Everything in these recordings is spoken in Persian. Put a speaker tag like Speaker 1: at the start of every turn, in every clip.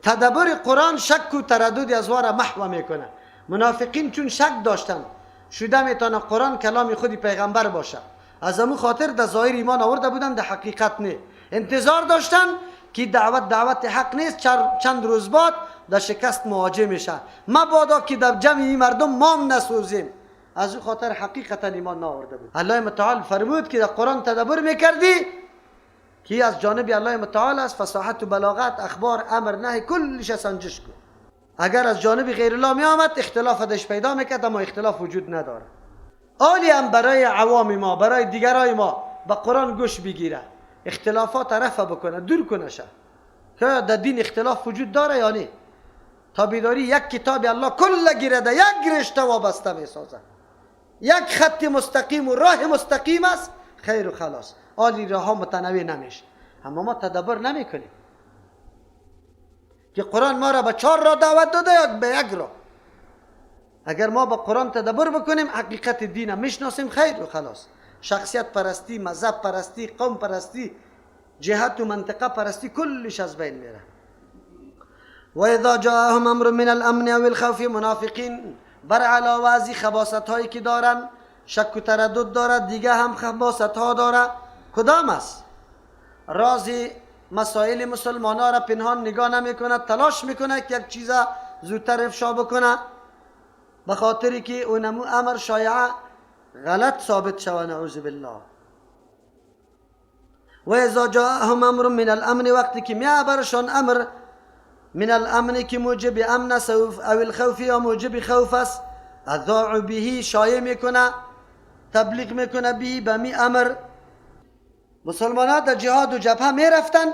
Speaker 1: تدبر قرآن شک و تردد از واره محو میکنه. منافقین چون شک داشتن شده میتونه قرآن کلام خودی پیغمبر باشه، از امو خاطر در ظاهر ایمان آورده بودن، در حقیقت نه. انتظار داشتن که دعوت حق نیست، چند روز بعد در شکست مواجه میشه، مبادا که در جمع این مردم مام نسوزیم. از او خاطر حقیقتا ایمان نآورده بود. الله متعال فرمود که در قرآن تدبر میکردی که از جانب الله متعال است، فصاحت و بلاغت، اخبار، امر، نهی، کلش سنجش کن. اگر از جانب غیر الله می آمد اختلاف دش پیدا میکرد، اما اختلاف وجود نداره. عالی هم برای عوام ما، برای دیگرای ما به قرآن گوش بگیره، اختلافات رفع بکنه، دور کنه شه که در دین اختلاف وجود داره یا نه. تا بیداری یک کتاب الله کل گیرده، یک رشته وابسته میسازه، یک خط مستقیم و راه مستقیم است، خیر و خلاص. عالی راه ها متنوع نمیشه، اما ما تدبر نمی کنیم که قرآن ما را به 4 راه دعوت داده یا به 1 راه. اگر ما با قرآن تدبر بکنیم حقیقت دین میشناسیم، خیر و خلاص. شخصیت پرستی، مذهب پرستی، قوم پرستی، جهت و منطقه پرستی کلش از بین میره. و اذا جاءهم امر من الامن او الخوف، منافقین بر علاوه از خباثت هایی که دارن، شک و تردد دارد، دیگه هم خباثت ها داره. کدام است؟ راز مسائل مسلمان ها را پنهان نگاه نمی کند، تلاش میکنه که یک چیز زودتر افشا بکنه، به خاطری که اونمو امر شایعه غلط ثابت شود، نعوذ بالله. و اذا جاءهم امر من الامن، وقتی که میابرشان امر من الامن که موجب امن است او الخوف یا موجب خوف است، اذاعوا به، شایع میکنه، تبلیغ میکنه به می امر. مسلمانان در جهاد و جبهه میرفتن،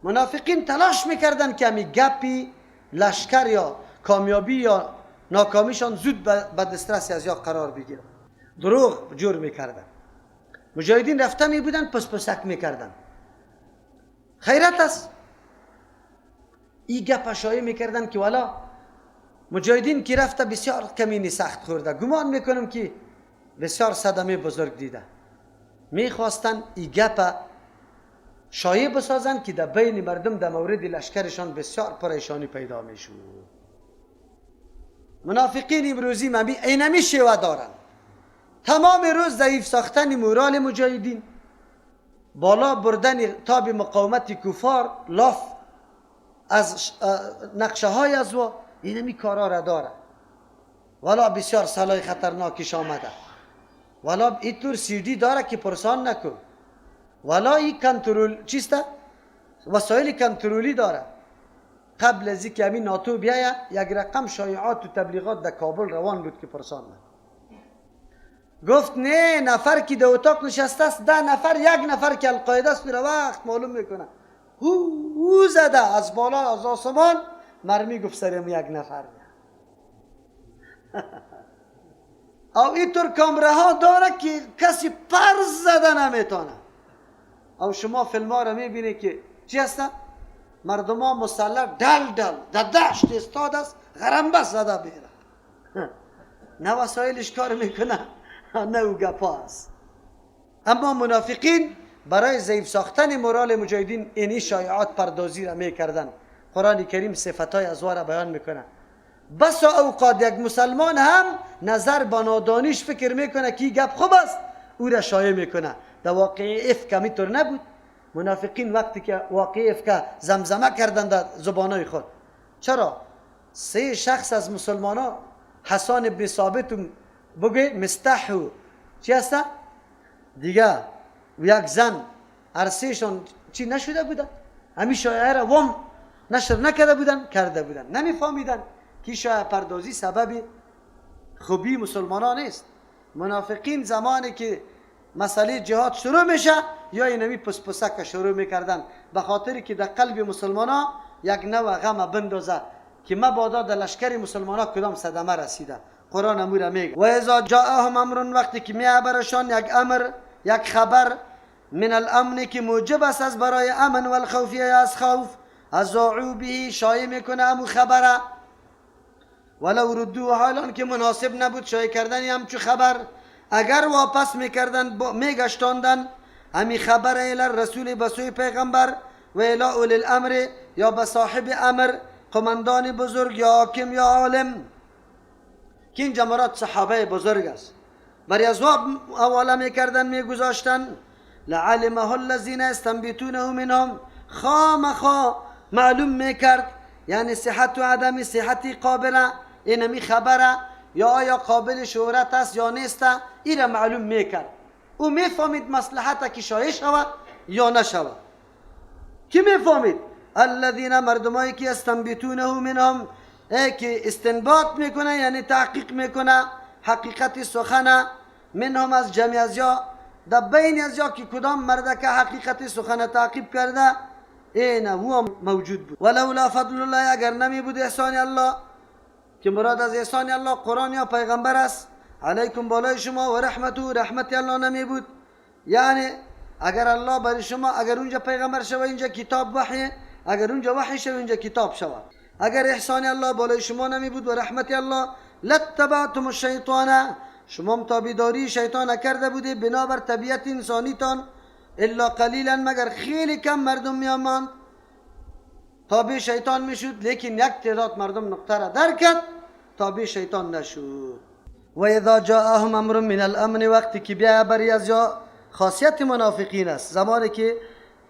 Speaker 1: منافقین تلاش میکردن که همی گپی لشکر یا کامیابی یا ناکامیشان زود به دسترسی از یا قرار بگیرن. دروغ جور میکردن. مجاهدین رفته می بودن پسک میکردن. خیرت است. این گپ شایع میکردن که والا مجاهدین که رفته بسیار کمینی سخت خورده، گمان میکنم که بسیار صدمه بزرگ دیده. میخواستن این گپ شایع بسازن که در بین مردم در مورد لشکرشان بسیار پریشانی پیدا میشود. منافقین امروزی اینمی شیوه دارن، تمام روز ضعیف ساختن مورال مجاهدین، بالا بردن تاب مقاومت کفار، لاف از نقشه های از و اینمی کارا را داره. والا بسیار سلاح خطرناکش آمده، والا این طور سیدی داره که پرسان نکن، والا این کنترول چیسته، وسایل کنترلی داره. قبل از اینکه همین ناتو بیاید یک رقم شایعات و تبلیغات در کابل روان بود که پرسان نه. گفت نه، نفر که در اتاق نشسته است 10 نفر، 1 نفر که القاعده است میره وقت معلوم میکنه. هو زده از بالا از آسمان مرمی گفت سرم 1 نفر. او اینطور کامره ها داره که کسی پر زده نمیتونه. او شما فیلم ها را میبینی که چی هسته؟ مردم ها مسلح دل در دشت استاد است، غرنبه زده بیره. نه وسایلش کار میکنه نه او گپا است. اما منافقین برای ضعیف ساختن مورال مجاهدین اینی شایعات پردازی را میکردن. قرآن کریم صفتای از واره بیان میکنه. بسا اوقات یک مسلمان هم نظر به نادانیش فکر میکنه که گپ خوب است، او را شایع میکنه. در واقع افک میطور نبود. منافقین وقتی که واقع افک زمزمه کردن در زبانای خود، چرا 3 شخص از مسلمان ها، حسان ابن ثابت بگه مستحو چی هسته دیگه و یک زن، عرصهشان چی نشده بودن، همین شایعه را وام نشر نکرده بودن، نمیفهمیدن که شایعه پردازی سبب خوبی مسلمانان نیست. منافقین زمانی که مسئله جهاد شروع میشه یا اینمی پسپسک شروع میکردن، به خاطری که در قلب مسلمانان یک نوع غم بندازه که مبادا در لشکر مسلمانان کدام صدمه رسیده. قرآن امور میگه و اذا جاءهم امر، وقتی که میابرشان یک امر، یک خبر، من الامن که موجب است از برای امن و الخوفی از خوف، اذاعوا به، شایع میکنه امو خبره، ولو ردو، حالان که مناسب نبود شایع کردن همچو خبر، اگر واپس میکردن میگشتاندن همی خبر الی رسول بسوی پیغمبر، و الی اولی الامر، یا به صاحب امر، قماندان بزرگ یا حاکم یا عالم، که این مراد صحابه بزرگ است. بر ازواب حواله میکردن، میگذاشتن. لعلمه الذین استنبتونه منهم، خامخا معلوم میکرد، یعنی صحت و عدم صحتی قابله، اینمی خبره یا آیا قابل شهرت است یا نیست، این را معلوم میکرد. او میفهمید مصلحت که شایع شود یا نشود. کی میفهمید؟ الذین، مردمایی که استنبتونه منهم، که استنباط میکنه یعنی تحقیق میکنه حقیقت سخن، منهم از جمعی از یا، در بین از یا که کدام مرده که حقیقت سخن تعقیب کرده، این هو موجود بود. ولولا فضل الله، اگر نمی بود احسان الله، که مراد از احسان الله قرآن یا پیغمبر است، علیکم بالای شما، و رحمت و رحمت الله نمی بود، یعنی اگر الله برای شما، اگر اونجا پیغمبر شود اینجا کتاب وحی، اگر اونجا وحی شود اینجا کتاب شود، اگر احسان الله بالای شما نمی بود و رحمت الله، لاتبعتم الشیطان، شما تابعداری شیطان کرده بودی بنابر طبیعت انسانیتان، الا قلیلا، مگر خیلی کم مردم میاماند تابع شیطان میشد، لیکن یک تعداد مردم نقطه را درک کرد، تابع شیطان نشد. و اذا جاءهم امر من الامن، وقتی که بیا بری از جا، خاصیت منافقین است، زمانی که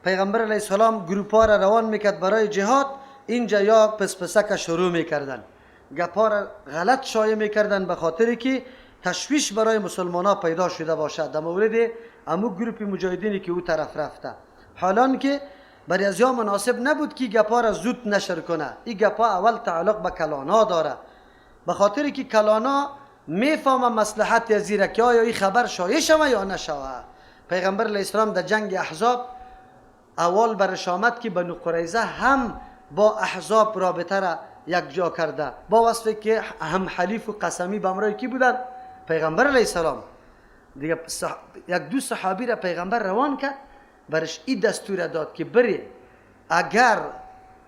Speaker 1: پیغمبر علیه السلام گروپا را روان میکرد برای جهاد، اینجا یا پسپسک شروع میکردن، گپا را غلط شایع میکردن، به خاطر که تشویش برای مسلمان ها پیدا شده باشد در مورد امو گروپ مجاهدینی که او طرف رفته. حالان که برای از یا مناسب نبود که گپا را زود نشر کنه. این گپا اول تعلق به کلانا داره، به خاطر که کلانا میفهمه مصلحت از زیره که آیا این خبر شایع شوه یا نشوه. پیغمبر علیه السلام در جنگ احزاب اول برش آمد که بنو قریظه هم با احزاب رابطه را یک جا کرده، با وصفی که هم حلیف و قسمی به همراه کی بودن؟ پیغمبر علیه السلام. دیگه یک دو صحابی را پیغمبر روان کرد، برش این دستور داد که بری، اگر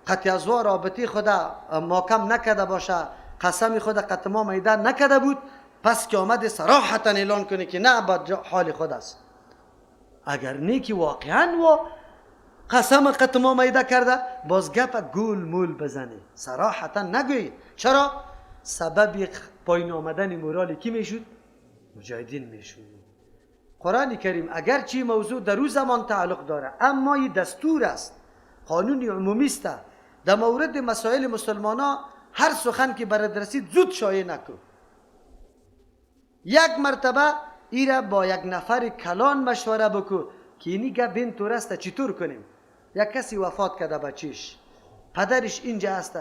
Speaker 1: قطع ازوا رابطه خدا محکم نکده باشه، قسم خدا قطع میده نکده بود، پس که آمد صراحتا اعلان کنه که نه با حال خود است. اگر نیکی واقعا و قسم قطع میده کرده، باز گپ گول مول بزنه، صراحتا نگوی. چرا؟ سبب پایین آمدن مورالی کی میشود؟ مجاهدین میشود. قرآن کریم اگرچه موضوع در روز زمان تعلق داره، اما این دستور است، قانون عمومی است. در مورد مسائل مسلمان ها هر سخن که برات رسید زود شایع نکن. یک مرتبه ایره با یک نفر کلان مشوره بکو که اینی گپ بین طور است، چطور کنیم؟ یک کسی وفات کرده بچیش، پدرش اینجا است،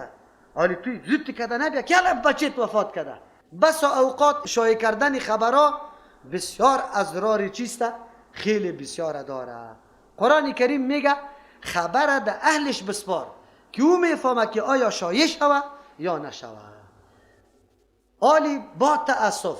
Speaker 1: حالی توی زود کده نبیا که الان بچت وفات کرده. بس اوقات شایع کردن خبرها بسیار اضرار چیست؟ خیلی بسیار داره. قرآن کریم میگه خبر ده اهلش بسپار که او میفهمه که آیا شایع شوه یا نشوه. حالی با تأسف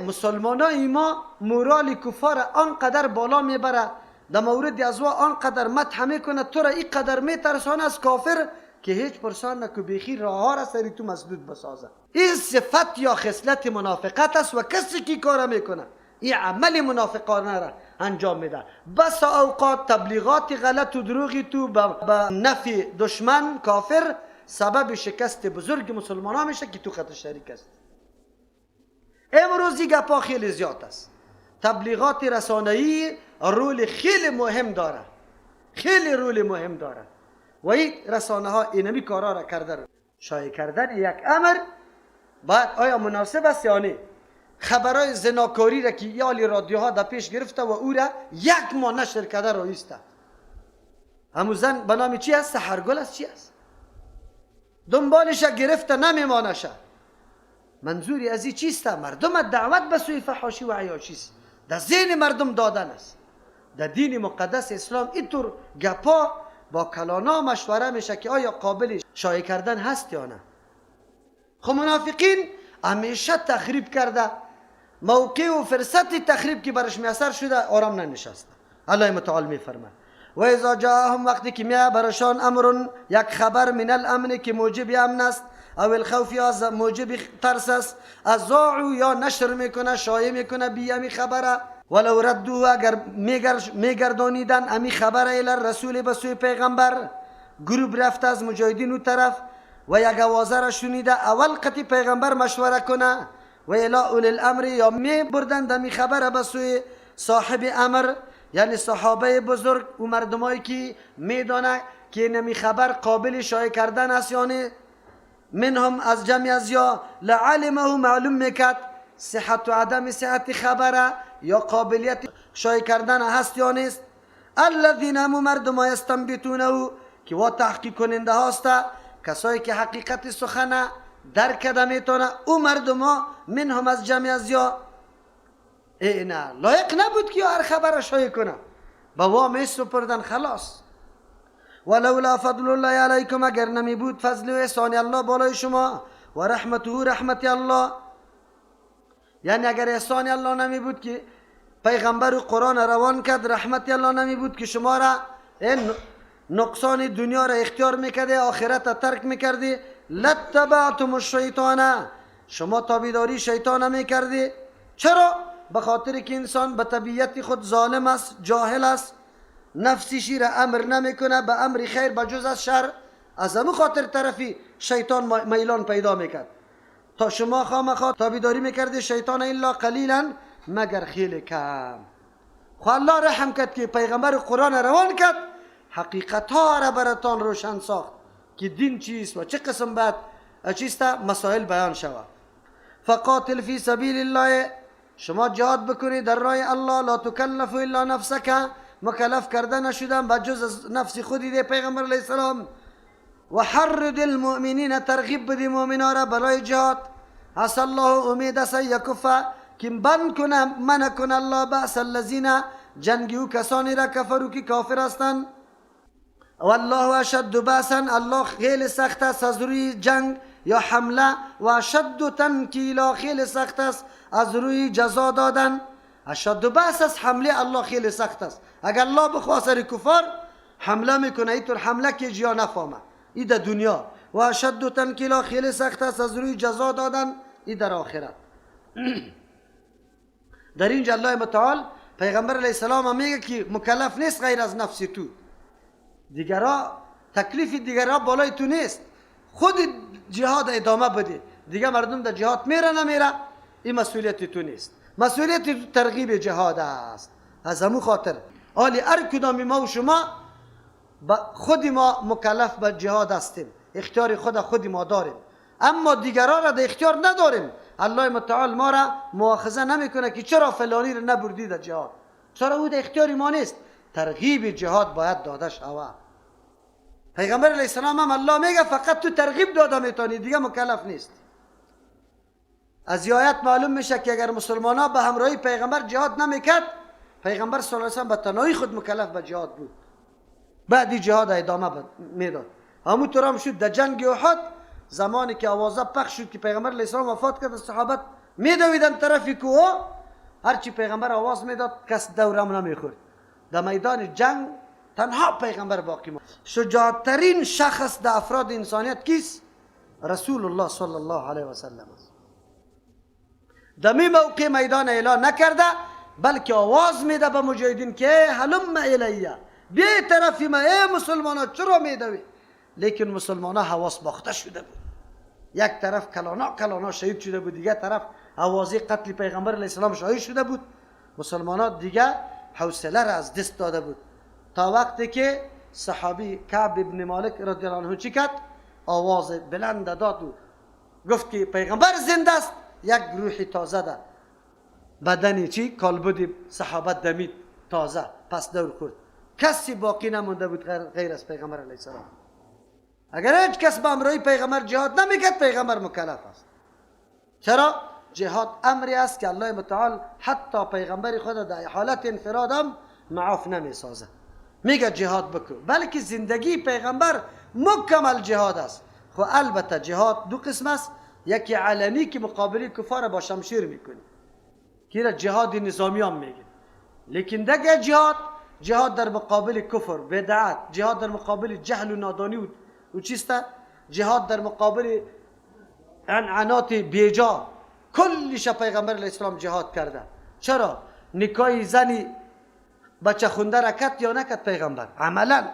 Speaker 1: مسلمانای ما مورال کفار آنقدر بالا میبره، در مورد ازوا آنقدر مدح میکنه، تو را این قدر میترسانه از کافر که هیچ پرسان نکو بیخی راه ها را سری تو مسدود بسازه. این صفت یا خصلت منافقت است و کسی که کار میکنه این عمل منافقانه را انجام میده. بس اوقات تبلیغات غلط و دروغی تو به نفی دشمن کافر سبب شکست بزرگ مسلمان ها میشه که تو خط شریک است. امروزی گپا خیلی زیاد است. تبلیغات رسانه‌ای رول خیلی مهم داره، خیلی رول مهم داره و این رسانه ها اینمی کارا را کرده. شایع کردن یک امر بعد آیا مناسب است یا نه؟ خبرای زناکاری را که یالی رادیوها در پیش گرفته و او را یک ماه نشر کرده رو ایسته. همو زن به نام چی است؟ سحرگل است. چی است؟ دنبالش گرفته نمیمانشه. منظوری از این چیست؟ مردم دعوت به سوی فحاشی و عیاشی است، در ذهن مردم دادن است. در دین مقدس اسلام اینطور گپا با کلانا مشوره میشه که آیا قابل شایع کردن هست یا نه. خب منافقین همیشه تخریب کرده، موقع و فرصت تخریب که برش میسر شده آرام ننشسته. الله متعال میفرماید و اذا جاءهم، وقتی که میاد برشان امر یک خبر من الامن که موجب امن است، او الخوف یا موجب ترس است، اذاعوا یا نشر میکنه شایع میکنه بیامی خبره ولو ردوه اگر میگردانیدن امی خبر الى رسول به سوی پیغمبر، گروه رفته از مجاهدین اون طرف و یک آوازه را شنیده، اول قطی پیغمبر مشوره کنه و الى اول الامر، یا می بردند امی خبر به سوی صاحب امر، یعنی صحابه بزرگ و مردمایی که میدانه که نمی خبر قابل شایع کردن است، یعنی منهم از جمعی از یا لعلمه معلوم میکرد صحت و عدم صحت خبره یا قابلیت شایع کردن هست یا نیست. الذین هم مردم ها یستنبطونه که و تحقیق کننده هاست، کسایی که حقیقت سخنه درک کرده میتونه، او مردم ها منهم از جمعی از یا نه لایق نبود که هر خبر شایع کنه، با وام سپردن خلاص. ولولا فضل الله علیکم، اگر نمی بود فضل و احسان الله بالای شما و رحمته رحمت الله، یعنی اگر احسان الله نمی بود که پیغمبر و قرآن روان کرد، رحمت الله نمی بود که شما را نقصان دنیا را اختیار میکرده آخرت ترک میکردی، لتبعتم الشیطان، شما تابعداری شیطان میکردی. چرا؟ به خاطر که انسان به طبیعت خود ظالم است، جاهل است، نفسیشی را امر نمیکنه به امر خیر بجز از شر، از همون خاطر طرفی شیطان میلان پیدا میکرد تا شما خامخا تابعداری میکردی شیطان الا قلیلا، مگر خیلی کم. خو الله رحم کرد که پیغمبر قرآن روان کرد، حقیقت ها را براتان روشن ساخت که دین چیست و چه قسم بعد چیست مسائل بیان شود. فقاتل فی سبیل الله، شما جهاد بکنید در راه الله، لا تکلف الا نفسک، مکلف کرده نشدن به جز از نفس خودی ده پیغمبر علیه السلام. و حرد المؤمنین، ترغیب بدی مؤمنا را برای جهاد. عسى الله امید است یکفه که بند کنه منع کنه الله بأس الذین، جنگی و کسانی را کفرو که کافر هستند. والله اشد بأسا، الله خیلی سخت است از روی جنگ یا حمله، و اشد تنکیلا، خیلی سخت است از روی جزا دادن. اشد بأس است حمله، الله خیلی سخت است. اگر الله بخواه سر کفار حمله میکنه، اینطور حمله که جیا نفهمه، این در دنیا. و اشد تنکیلا، خیلی سخت است از روی جزا دادن، این در آخرت. در اینجا الله متعال پیغمبر علیه السلام میگه که مکلف نیست غیر از نفس تو، دیگرها تکلیف دیگرها بالای تو نیست، خود جهاد ادامه بده، دیگه مردم در جهاد میره نمیره این مسئولیت تو نیست، مسئولیت تو ترغیب جهاد است. از همون خاطر حالی هر کدام ما و شما خود ما مکلف به جهاد هستیم، اختیار خود ما داریم، اما دیگران را در اختیار نداریم. الله متعال ما را مؤاخذه نمیکنه که چرا فلانی را نبردی در جهاد، چرا او در اختیار ما نیست. ترغیب جهاد باید داده شود. پیغمبر علیه السلام هم الله میگه فقط تو ترغیب داده میتونی، دیگه مکلف نیست. از آیت معلوم میشه که اگر مسلمان ها به همراهی پیغمبر جهاد نمیکرد، پیغمبر صلی الله علیه و سلم به تنهایی خود مکلف به جهاد بود، بعدی جهاد ادامه میداد. همونطور هم شد در جنگ احد، زمانی که آوازه پخش شد که پیغمبر علیه السلام وفات کرد، صحابت میدویدن طرف کوه، هرچی پیغمبر آواز میداد کس دورم نمیخورد. در میدان جنگ تنها پیغمبر باقی ماند. شجاعترین شخص در افراد انسانیت کیست؟ رسول الله صلی الله علیه و سلم است. در می موقع میدان اعلان نکرده، بلکه آواز میده به مجاهدین که هلم الیه، بیا طرف ما ای مسلمان ها، چرا میدوی؟ لیکن مسلمان ها حواس باخته شده بود، یک طرف کلانا شهید شده بود، دیگه طرف آوازی قتل پیغمبر علیه السلام شایع شده بود. مسلمان ها دیگه حوصله را از دست داده بود، تا وقتی که صحابی کعب ابن مالک رضی الله عنه چی کرد؟ آواز بلند داد و گفت که پیغمبر زنده است. یک روح تازه ده بدنی چی؟ کالبد صحابه دمید تازه، پس دور خورد، کسی باقی نمونده بود غیر از پیغمبر علیه السلام. اگر هیچ کس به همراهی پیغمبر جهاد نمیکرد، پیغمبر مکلف است. چرا؟ جهاد امری است که الله متعال حتی پیغمبر خود در حالت انفراد هم معاف نمیسازه، میگه جهاد بکن، بلکه زندگی پیغمبر مکمل جهاد است. خو البته جهاد دو قسم است، یکی علنی که مقابل کفار با شمشیر میکنی، که را جهاد نظامی هم میگه، لیکن دیگه جهاد در مقابل کفر، بدعت، جهاد در مقابل جهل و نادانی و چیسته، جهاد در مقابل عنعنات بیجا، کلش پیغمبر علیه السلام جهاد کرده. چرا؟ نکای زنی بچه خونده را کت یا نکت پیغمبر؟ عملا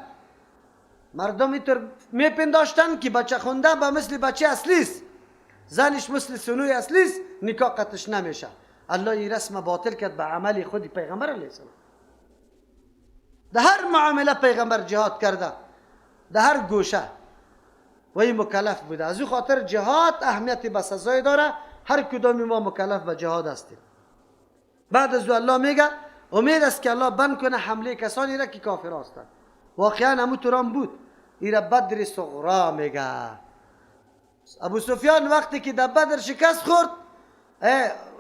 Speaker 1: مردم اینطور میپنداشتن که بچه خونده به مثل بچه اصلیست، زنش مثل سنوی اصلیست، نکاح قطعش نمیشه. الله این رسم باطل کرد به عمل خود پیغمبر علیه السلام. در هر معامله پیغمبر جهاد کرده، در هر گوشه و این مکلف بوده. از او خاطر جهاد اهمیت بسزای داره. هر کدام ما مکلف به جهاد هستیم. بعد از الله میگه امید است که الله بند کنه حمله کسانی را که کافر هستند. واقعا همونطور هم بود. این را بدر صغرا میگه. ابو سفیان وقتی که در بدر شکست خورد،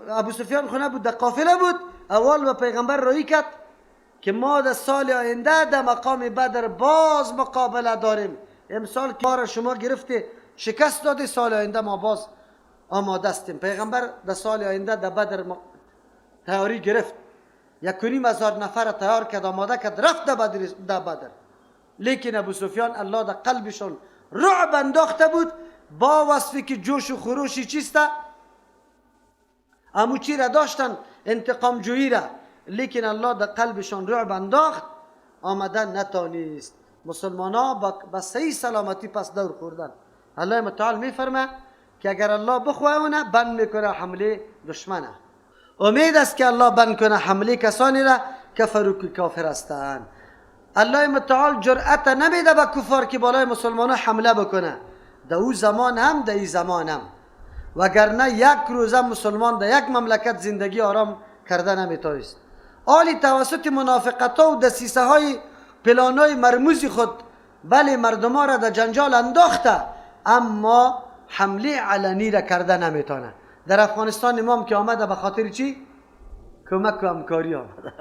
Speaker 1: ابو سفیان خونه بود، در قافله بود، اول به پیغمبر روی کرد که ما در سال آینده در مقام بدر باز مقابله داریم. امسال که ما را شما گرفته شکست داده، سال آینده ما باز آماده استیم. پیغمبر در سال آینده در بدر تیاری گرفت. 1,500 نفر تیار کرد، آماده کرد، رفت در بدر. لیکن ابو سفیان الله در قلبشون رعب انداخته بود با وصفی که جوش و خروشی چیسته، امو چی را داشتن؟ انتقام جویی را. لیکن الله در قلبشون رعب انداخت، آمدن نتانیست. مسلمان ها با صحیح سلامتی پس دور خوردن. الله متعال میفرمه که اگر الله بخواه اونه بند میکنه حمله دشمنه. امید است که الله بند کنه حمله کسانی را کفرو که کافر هستند. الله متعال جرأت نمیده به کفار که بالای مسلمان ها حمله بکنه. در او زمان هم در این زمان هم. وگرنه یک روزه مسلمان در یک مملکت زندگی آرام کرده نمیتونست. آلی توسط منافقت ها و دسیسه های پلان های مرموز خود بله مردم ها را در جنجال انداخته، اما حمله علنی را کرده نمیتونه. در افغانستان امام که آمده به خاطر چی؟ کمک و همکاری آمده.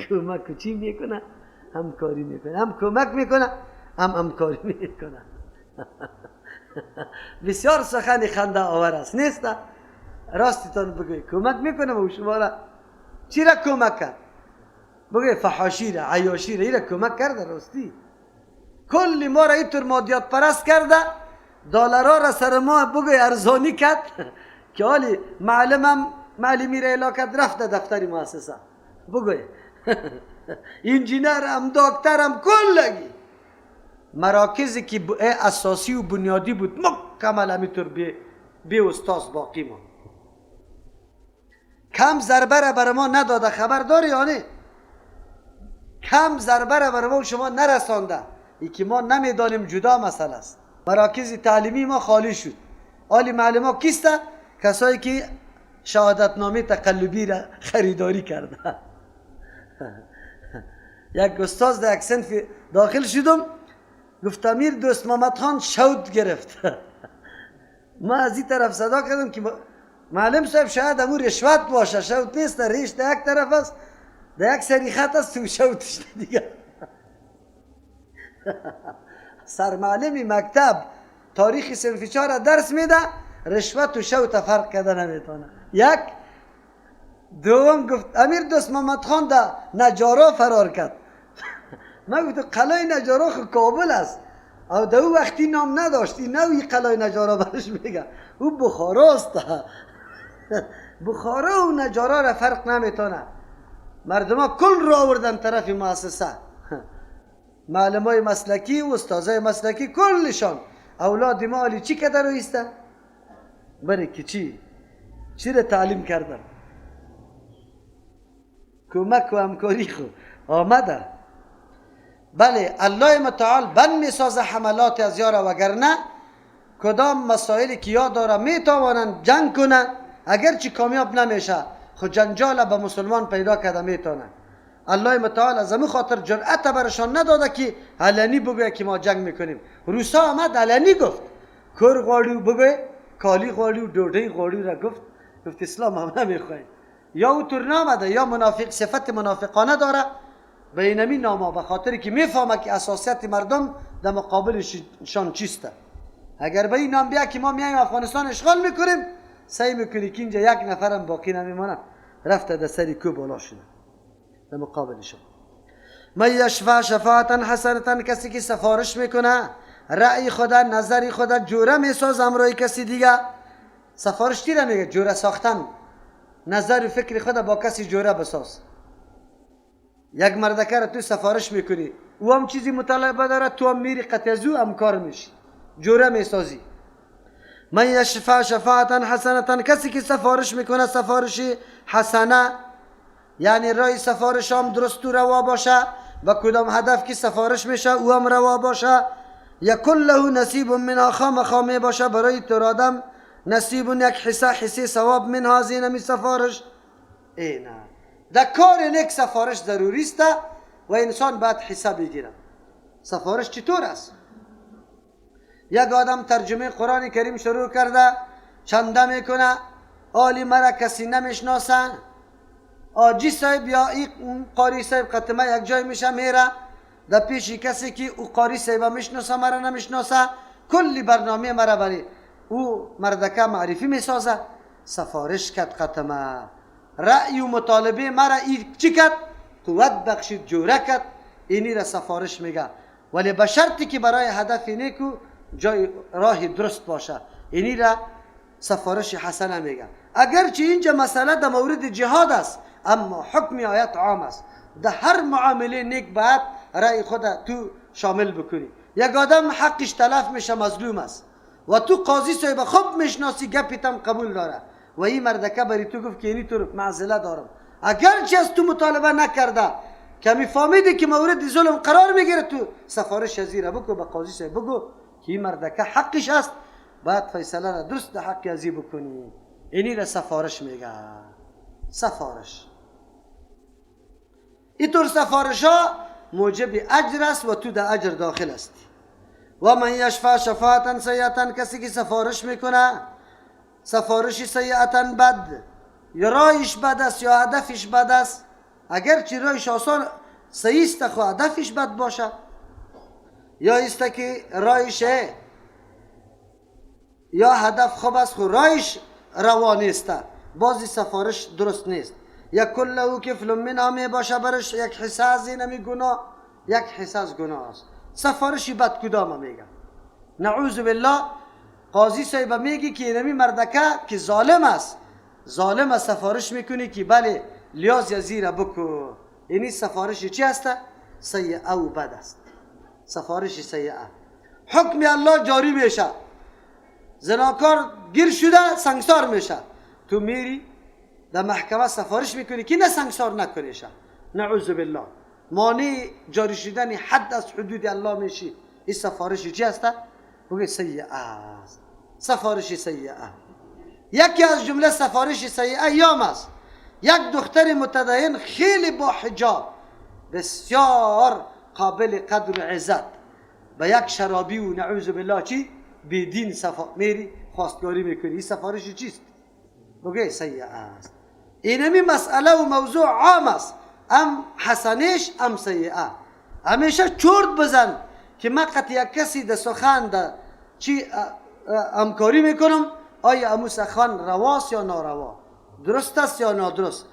Speaker 1: کمک و چی میکنه؟ همکاری میکنه. هم کمک میکنه هم همکاری میکنه. بسیار سخن خنده آور است، نیست؟ راستتان بگوی کمک میکنه و شما را چی را کمک کرد؟ بگوی فحاشی را، عیاشی را، این را کمک کرده. راستی کلی ما را اینطور مادیات پرست کرده، دلارها را سر ما بگوی ارزانی کرد که حالی معلمی را اعلا کرد رفته دفتری مؤسسه. بگوی انجینر هم دکتر هم کلگی مراکزی که اساسی و بنیادی بود مکمل همینطور بی استاذ باقی ما. کم ضربه را بر ما نداده، خبر داری یا نه؟ کم ضربه را بر ما شما نرسانده. ای که ما نمیدانیم جدا مسئله است. مراکز تعلیمی ما خالی شد. آلی معلم ها کیسته؟ کسایی که شهادتنامه تقلبی را خریداری کرده. یک استاد در یک صنف داخل شدم، گفت امیر دوست محمد خان شوت گرفت. ما از این طرف صدا کردم که معلم صاحب شاید امور رشوت باشه، شوت نیست، ریش در یک طرف است، در یک سری خط است تو شوتش دیگه. سرمعلمی مکتب تاریخ صنف 4 درس میده، رشوت و شوت فرق کرده نمیتونه. یک دوم گفت امیر دوست محمد خان در نجارا فرار کرد. من گفتم قلعه نجارا خو کابل است، او در او وقتی نام نداشت، این نوی قلعه نجارا برش میگه، او بخاراست. بخارا و نجارا را فرق نمیتونه. مردم ها کل را آوردن طرف مؤسسه، معلم های مسلکی و استازای مسلکی کلشان. اولاد ما علی چی کده رو ایسته؟ بره که چی را تعلیم کردن؟ کمک و همکاری خو آمده. بله الله متعال بند میسازه حملات از یاره، وگرنه کدام مسائلی که یاد داره میتوانند جنگ کنن، اگرچه کامیاب نمیشه خود جنجال به مسلمان پیدا کرده میتونه. الله متعال از همون خاطر جرأت برشان نداده که علنی بگویه که ما جنگ میکنیم. روسا آمد علنی گفت کور غاړی بگوی، کالی غاړی و ډوډۍ غاړی را گفت اسلام هم نمیخواهیم. یا او طور نامده یا منافق صفت منافقانه داره به اینمی نامه، به خاطر که میفهمه که اساسیت مردم در مقابلشان چیسته. اگر به این نام بیا که ما میایم افغانستان اشغال میکنیم، سعی میکنی که اینجا یک نفرم باقی نمیمانه، رفته در سری کو بالا شده در مقابلشان. من یشفع شفاعتا حسنتا، کسی که سفارش میکنه رأی خدا نظری خدا جوره میساز امروی کسی دیگه. سفارش چی را میگه؟ جوره ساختن. نظر و فکر خود با کسی جوره بساز. یک مردکه را تو سفارش میکنی، او هم چیزی مطالبه داره، تو هم میری قطع از او هم کار میشی، جوره میسازی. من یشفع شفاعتا حسنتا، کسی که سفارش میکنه سفارشی حسنه، یعنی رای سفارش هم درست و روا باشه، و کدام هدف که سفارش میشه او هم روا باشه. یکن له نصیب منها، خام باشه برای تو آدم نصیب، یک حصه ثواب منها، زینمی سفارش. اینه در کار نیک سفارش ضروری است و انسان باید حصه بگیره. سفارش چطور است؟ یک آدم ترجمه قرآن کریم شروع کرده، چنده میکنه، آلی مرا کسی نمیشناسه، آجی صاحب یا این قاری صاحب قطمه یک جای میشه میره در پیش کسی که او قاری صاحب میشناسه مرا نمیشناسه، کلی برنامه مرا بری او مردکه معرفی میسازه. سفارش کد قطمه، رأی و مطالبه مرا ای چی کد؟ قوت بخشید، جوره کد. اینی را سفارش میگه، ولی به شرطی که برای هدف نیکو جای راه درست باشه. اینی را سفارش حسنه میگه. اگرچه اینجا مسئله در مورد جهاد است، اما حکم آیت عام است. در هر معامله نیک باید رأی خود تو شامل بکنی. یک آدم حقش تلف میشه، مظلوم است، و تو قاضی صاحب خوب میشناسی، گپیتم قبول داره، و این مردکه بری تو گفت که اینی تو معذله دارم، اگرچه از تو مطالبه نکرده، کمی فهمیدی که مورد ظلم قرار میگیره، تو سفارش ازیره بگو، به قاضی صاحب بگو که این مردکه حقش است، باید فیصله را درست حق ازی بکنی. اینی را سفارش میگه. سفارش اینطور سفارش ها موجب اجر است و تو در اجر داخل است. و من یشفع شفاعتا سیئتا، کسی که سفارش میکنه سفارش سیئتا بد، یا رایش بد است یا هدفش بد است، اگرچه رایش آسان صحیح است خو هدفش بد باشه، یا است که رایش یا هدف خوب است خو رایش روا نیست، بازی سفارش درست نیست. یک کله کفل منها می باشه برش یک حصه از اینمی گناه، یک حصه از گناه است. سفارشی بد کدام میگه؟ نعوذ بالله. قاضی صاحب میگی که اینمی مردکه که ظالم است، ظالم است، سفارش میکنی که بله لیاز یزیره بکو. اینی سفارشی چی است؟ سیئه و بد است. سفارش سیئه. حکم الله جاری میشه، زناکار گیر شده سنگسار میشه، تو میری در محکمه سفارش میکنی که نه سنگسار نکنیشه. نعوذ بالله. مانع جاری شدن حد از حدود الله میشی. این سفارشی چی است؟ بگه سیئه است. سفارش سیئه. یکی از جمله سفارش سیئه ایام است. یک دختر متدین خیلی با حجاب، بسیار قابل قدر و عزت، به یک شرابی و نعوذ بالله چی بیدین میری خواستگاری میکنی. این سفارش چیست؟ بگه سیئه است. اینمی مسئله و موضوع عام است، ام حسنش ام سیئه. همیشه چرت بزن که من قط یک کسی در سخن در چی همکاری میکنم، آیا امو سخن رواست یا ناروا، درست است یا نادرست.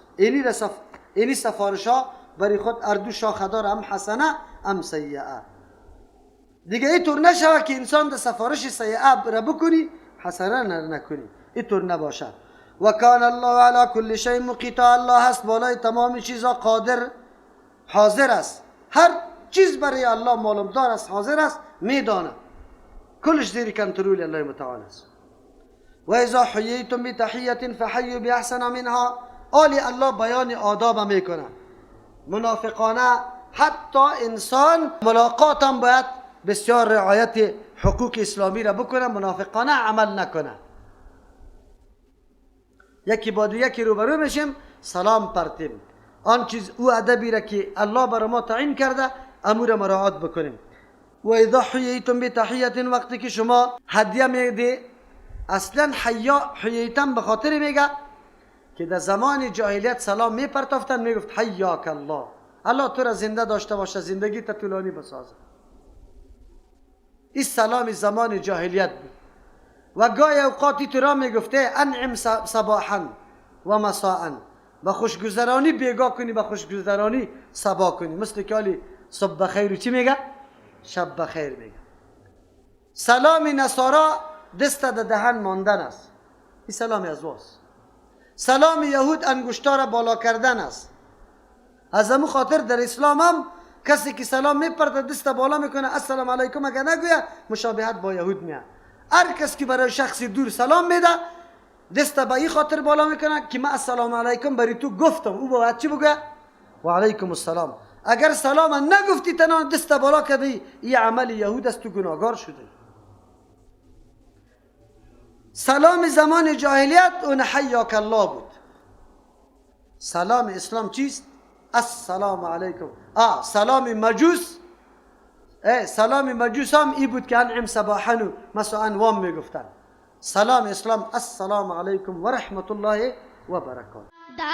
Speaker 1: اینی سفارش ها برای خود اردو شاخه دار، ام حسنه ام سیئه. دیگه اینطور نشوه که انسان در سفارش سیئه را بکنی حسنه نکنی، اینطور نباشه. و کان الله علی کل شیء مقیتا، الله هست بالای تمام چیزا قادر، حاضر است، هر چیز برای الله معلوم دار است، حاضر است، میدانه، کلش زیر کنترل الله متعال است. و اذا حییتم بتحیه فحیوا باحسن منها، آلی الله بیان آداب میکنه. منافقانه حتی انسان ملاقاتم باید بسیار رعایت حقوق اسلامی را بکنه، منافقانه عمل نکنه. یکی با یکی روبرو میشیم سلام پرتیم، آن چیز او ادبی را که الله بر ما تعیین کرده امور مراعات بکنیم. و اذا حییتم بتحیه، وقتی که شما هدیه میدی، اصلا حییتم به خاطر میگه که در زمان جاهلیت سلام میپرتافتن، میگفت حیاک الله، الله تو را زنده داشته باشه، زندگی تا طولانی بسازه. این سلام زمان جاهلیت بود. و گاهی اوقاتی تو را میگفته انعم صباحا و مساء، به خوشگذرانی بیگاه کنی، به خوشگذرانی صباح کنی. مثل که حالی صبح بخیر چی میگه؟ شب بخیر میگه. سلام نصارا دست در دهن ماندن است، این سلام از واست. سلام یهود انگشتا را بالا کردن است. از همون خاطر در اسلام هم کسی که سلام میپرد دست بالا میکنه السلام علیکم اگر نگوید مشابهت با یهود میاد. هر کس که برای شخص دور سلام میده دست به این خاطر بالا میکنه که من السلام علیکم برای تو گفتم، او باید چی بگه؟ و علیکم السلام. اگر سلام نگفتی تنها دست بالا کردی، این عمل یهود است، تو گناهگار شده. سلام زمان جاهلیت اون حیاک الله بود. سلام اسلام چیست؟ السلام علیکم. سلام مجوس، سلام مجوس هم ای بود که انعم صباحا مثلا انوام میگفتن. سلام اسلام السلام علیکم و رحمت الله و برکاته.